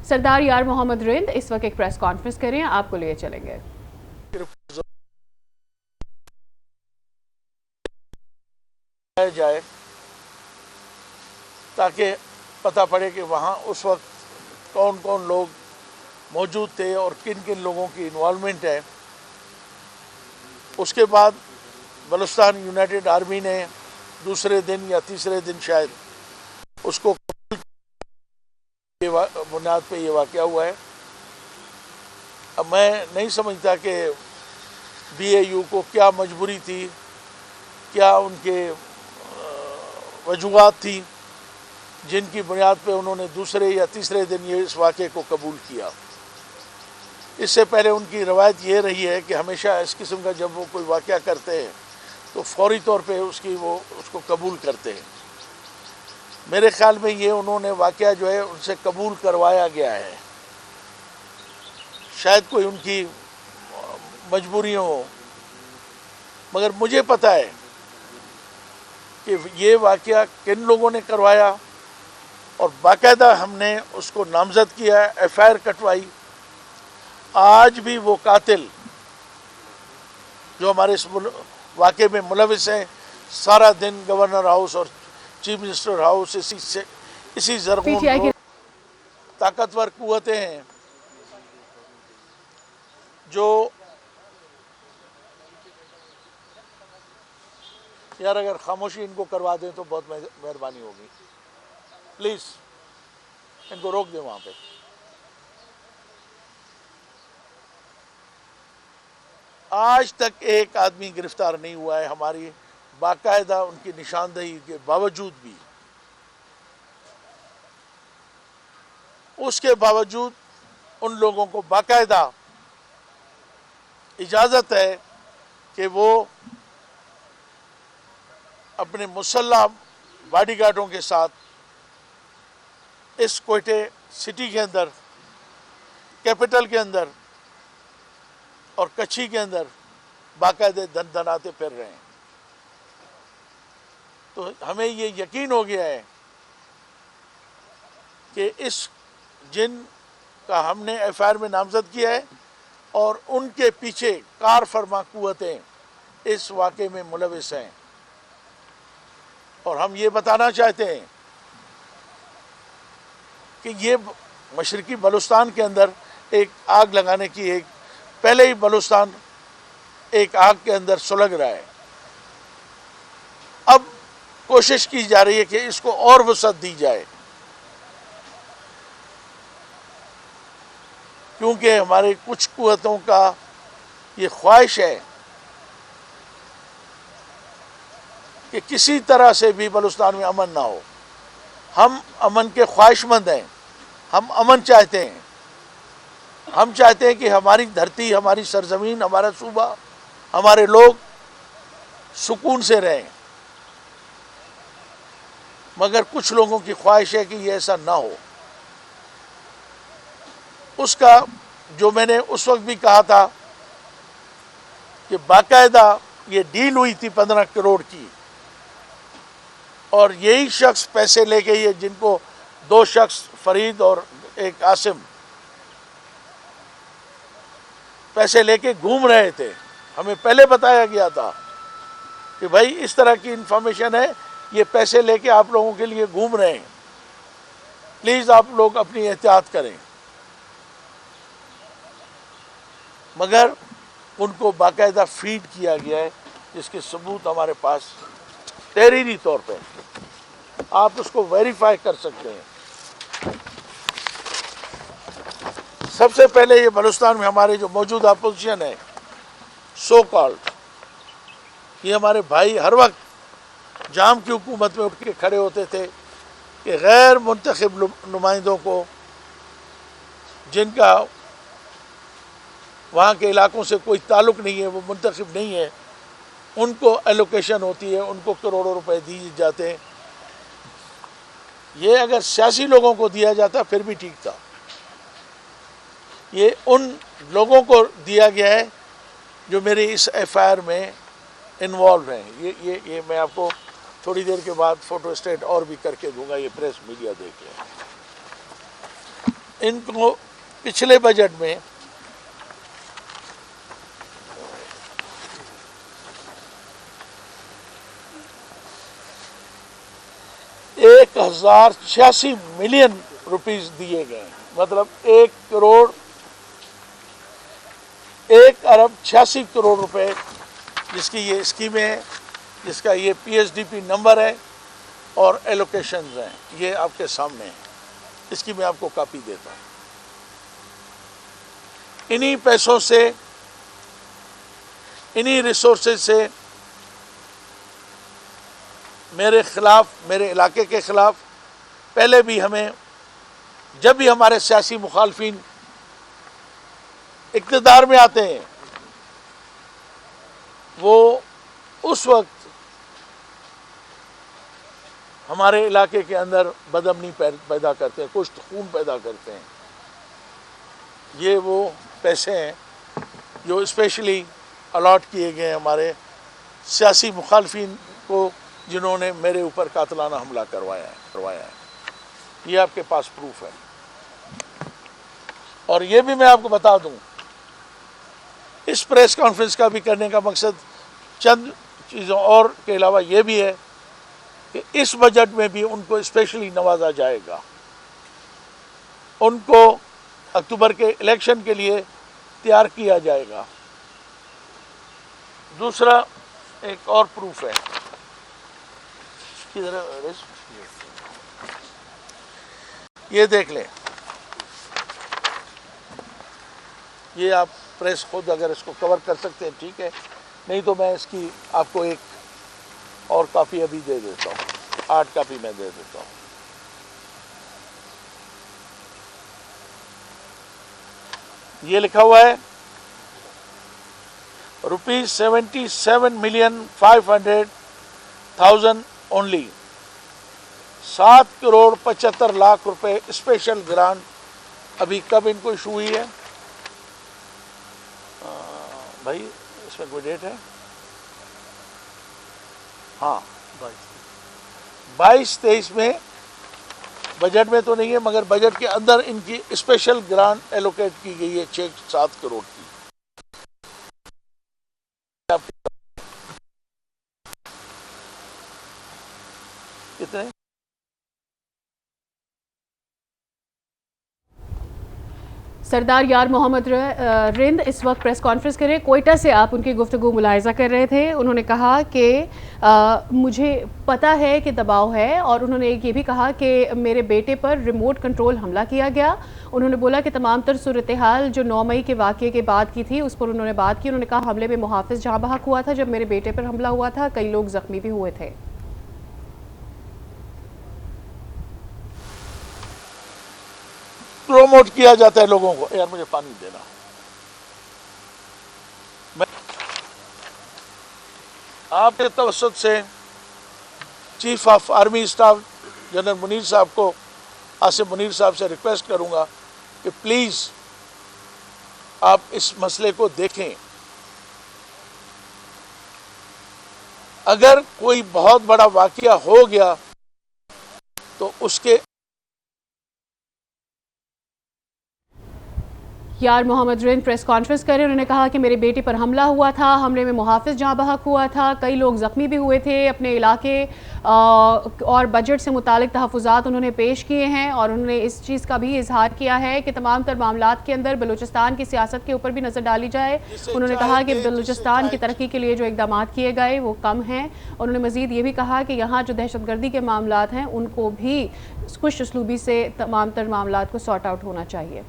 سردار یار محمد رند اس وقت ایک پریس کانفرنس کر رہے ہیں، آپ کو لیے چلیں گے۔ جائے تاکہ پتہ پڑے کہ وہاں اس وقت کون کون لوگ موجود تھے اور کن کن لوگوں کی انوالومنٹ ہے۔ اس کے بعد بلوچستان یونائٹڈ آرمی نے دوسرے دن یا تیسرے دن شاید اس کو بنیاد پہ یہ واقعہ ہوا ہے۔ اب میں نہیں سمجھتا کہ بی اے یو کو کیا مجبوری تھی، کیا ان کے وجوہات تھی جن کی بنیاد پہ انہوں نے دوسرے یا تیسرے دن یہ اس واقعے کو قبول کیا۔ اس سے پہلے ان کی روایت یہ رہی ہے کہ ہمیشہ اس قسم کا جب وہ کوئی واقعہ کرتے ہیں تو فوری طور پہ اس کو قبول کرتے ہیں۔ میرے خیال میں یہ انہوں نے واقعہ جو ہے ان سے قبول کروایا گیا ہے، شاید کوئی ان کی مجبوریوں ہو، مگر مجھے پتہ ہے کہ یہ واقعہ کن لوگوں نے کروایا، اور باقاعدہ ہم نے اس کو نامزد کیا، ایف آئی آر کٹوائی۔ آج بھی وہ قاتل جو ہمارے اس واقعے میں ملوث ہیں سارا دن گورنر ہاؤس اور چیف منسٹر ہاؤس اسی زرغون طاقتور قوتیں ہیں جو یار اگر خاموشی ان کو کروا دیں تو بہت مہربانی ہوگی، پلیز ان کو روک دیں وہاں پہ۔ آج تک ایک آدمی گرفتار نہیں ہوا ہے ہماری باقاعدہ ان کی نشاندہی کے باوجود بھی۔ اس کے باوجود ان لوگوں کو باقاعدہ اجازت ہے کہ وہ اپنے مسلح باڈی گارڈوں کے ساتھ اس کوئٹے سٹی کے اندر، کیپٹل کے اندر اور کچھی کے اندر باقاعدہ دھناتے پھر رہے ہیں۔ تو ہمیں یہ یقین ہو گیا ہے کہ اس جن کا ہم نے ایف آئی آر میں نامزد کیا ہے اور ان کے پیچھے کار فرما قوتیں اس واقعے میں ملوث ہیں، اور ہم یہ بتانا چاہتے ہیں کہ یہ مشرقی بلوچستان کے اندر ایک آگ لگانے کی پہلے ہی بلوچستان ایک آگ کے اندر سلگ رہا ہے۔ اب کوشش کی جا رہی ہے کہ اس کو اور وسعت دی جائے، کیونکہ ہمارے کچھ قوتوں کا یہ خواہش ہے کہ کسی طرح سے بھی بلوچستان میں امن نہ ہو۔ ہم امن کے خواہش مند ہیں، ہم امن چاہتے ہیں، ہم چاہتے ہیں کہ ہماری دھرتی، ہماری سرزمین، ہمارا صوبہ، ہمارے لوگ سکون سے رہیں، مگر کچھ لوگوں کی خواہش ہے کہ یہ ایسا نہ ہو۔ اس کا جو میں نے اس وقت بھی کہا تھا کہ باقاعدہ یہ ڈیل ہوئی تھی 15 کروڑ کی، اور یہی شخص پیسے لے کے یہ جن کو دو شخص فرید اور ایک عاصم پیسے لے کے گھوم رہے تھے۔ ہمیں پہلے بتایا گیا تھا کہ بھائی اس طرح کی انفارمیشن ہے، یہ پیسے لے کے آپ لوگوں کے لیے گھوم رہے ہیں، پلیز آپ لوگ اپنی احتیاط کریں۔ مگر ان کو باقاعدہ فیڈ کیا گیا ہے، جس کے ثبوت ہمارے پاس تحریری طور پہ آپ اس کو ویریفائی کر سکتے ہیں۔ سب سے پہلے یہ بلوچستان میں ہمارے جو موجودہ اپوزیشن ہے سو کالڈ، یہ ہمارے بھائی ہر وقت جام کی حکومت میں اٹھ کے کھڑے ہوتے تھے کہ غیر منتخب نمائندوں کو، جن کا وہاں کے علاقوں سے کوئی تعلق نہیں ہے، وہ منتخب نہیں ہے، ان کو ایلوکیشن ہوتی ہے، ان کو کروڑوں روپے دیے جاتے ہیں۔ یہ اگر سیاسی لوگوں کو دیا جاتا پھر بھی ٹھیک تھا، یہ ان لوگوں کو دیا گیا ہے جو میری اس ایف آئی آر میں انوالو ہیں۔ یہ میں آپ کو تھوڑی دیر کے بعد فوٹو اسٹیٹ اور بھی کر کے دوں گا، یہ پریس میڈیا دیکھ لیں۔ ان کو پچھلے بجٹ میں $1,086 ملین دیے گئے ہیں، مطلب 1,86,00,000,000 روپے جس کی یہ اسکیمیں ہیں، جس کا یہ PSDP نمبر ہے اور ایلوکیشنز ہیں، یہ آپ کے سامنے ہیں۔ اس کی میں آپ کو کاپی دیتا ہوں۔ انہی پیسوں سے، انہی ریسورسز سے میرے خلاف، میرے علاقے کے خلاف پہلے بھی ہمیں، جب بھی ہمارے سیاسی مخالفین اقتدار میں آتے ہیں، وہ اس وقت ہمارے علاقے کے اندر بدامنی پیدا کرتے ہیں، کشت خون پیدا کرتے ہیں۔ یہ وہ پیسے ہیں جو اسپیشلی الاٹ کیے گئے ہیں ہمارے سیاسی مخالفین کو، جنہوں نے میرے اوپر قاتلانہ حملہ کروایا ہے۔ یہ آپ کے پاس پروف ہے۔ اور یہ بھی میں آپ کو بتا دوں، اس پریس کانفرنس کا بھی کرنے کا مقصد چند چیزوں اور کے علاوہ یہ بھی ہے کہ اس بجٹ میں بھی ان کو اسپیشلی نوازا جائے گا۔ ان کو اکتوبر کے الیکشن کے لیے تیار کیا جائے گا۔ دوسرا ایک اور پروف ہے، یہ دیکھ لیں، یہ آپ پریس خود اگر اس کو کور کر سکتے ہیں ٹھیک ہے، نہیں تو میں اس کی آپ کو ایک اور کاپی ابھی دے دیتا ہوں، 8 کاپی میں دے دیتا ہوں۔ یہ لکھا ہوا ہے ₹77,500,000 اونلی، 7,75,00,000 روپے اسپیشل گرانٹ ابھی کب ان کو ایشو ہوئی ہے؟ بھائی اس میں کوئی ڈیٹ ہے؟ ہاں 22-23 میں، بجٹ میں تو نہیں ہے مگر بجٹ کے اندر ان کی اسپیشل گرانٹ ایلوکیٹ کی گئی ہے 6-7 کروڑ کی۔ کتنے؟ سردار یار محمد رند اس وقت پریس کانفرنس کر رہے ہیں، کوئٹہ سے آپ ان کی گفتگو ملاحظہ کر رہے تھے۔ انہوں نے کہا کہ مجھے پتہ ہے کہ دباؤ ہے، اور انہوں نے یہ بھی کہا کہ میرے بیٹے پر ریموٹ کنٹرول حملہ کیا گیا۔ انہوں نے بولا کہ تمام تر صورتحال جو 9 مئی کے واقعے کے بعد کی تھی اس پر انہوں نے بات کی۔ انہوں نے کہا حملے میں محافظ جاں بحق ہوا تھا، جب میرے بیٹے پر حملہ ہوا تھا کئی لوگ زخمی بھی ہوئے تھے۔ پروموٹ کیا جاتا ہے لوگوں کو۔ یار مجھے پانی دینا۔ آپ کے توسط سے chief of army staff general Munir صاحب کو، آصف منیر صاحب سے ریکویسٹ کروں گا کہ پلیز آپ اس مسئلے کو دیکھیں۔ اگر کوئی بہت بڑا واقعہ ہو گیا تو اس کے یار محمد رند پریس کانفرنس کر رہے، انہوں نے کہا کہ میرے بیٹے پر حملہ ہوا تھا، حملے میں محافظ جاں بحق ہوا تھا، کئی لوگ زخمی بھی ہوئے تھے۔ اپنے علاقے اور بجٹ سے متعلق تحفظات انہوں نے پیش کیے ہیں، اور انہوں نے اس چیز کا بھی اظہار کیا ہے کہ تمام تر معاملات کے اندر بلوچستان کی سیاست کے اوپر بھی نظر ڈالی جائے۔ انہوں نے کہا کہ بلوچستان کی ترقی کے لیے جو اقدامات کیے گئے وہ کم ہیں۔ انہوں نے مزید یہ بھی کہا کہ یہاں جو دہشت گردی کے معاملات ہیں ان کو بھی خوش اسلوبی سے تمام تر معاملات کو سارٹ آؤٹ ہونا چاہیے۔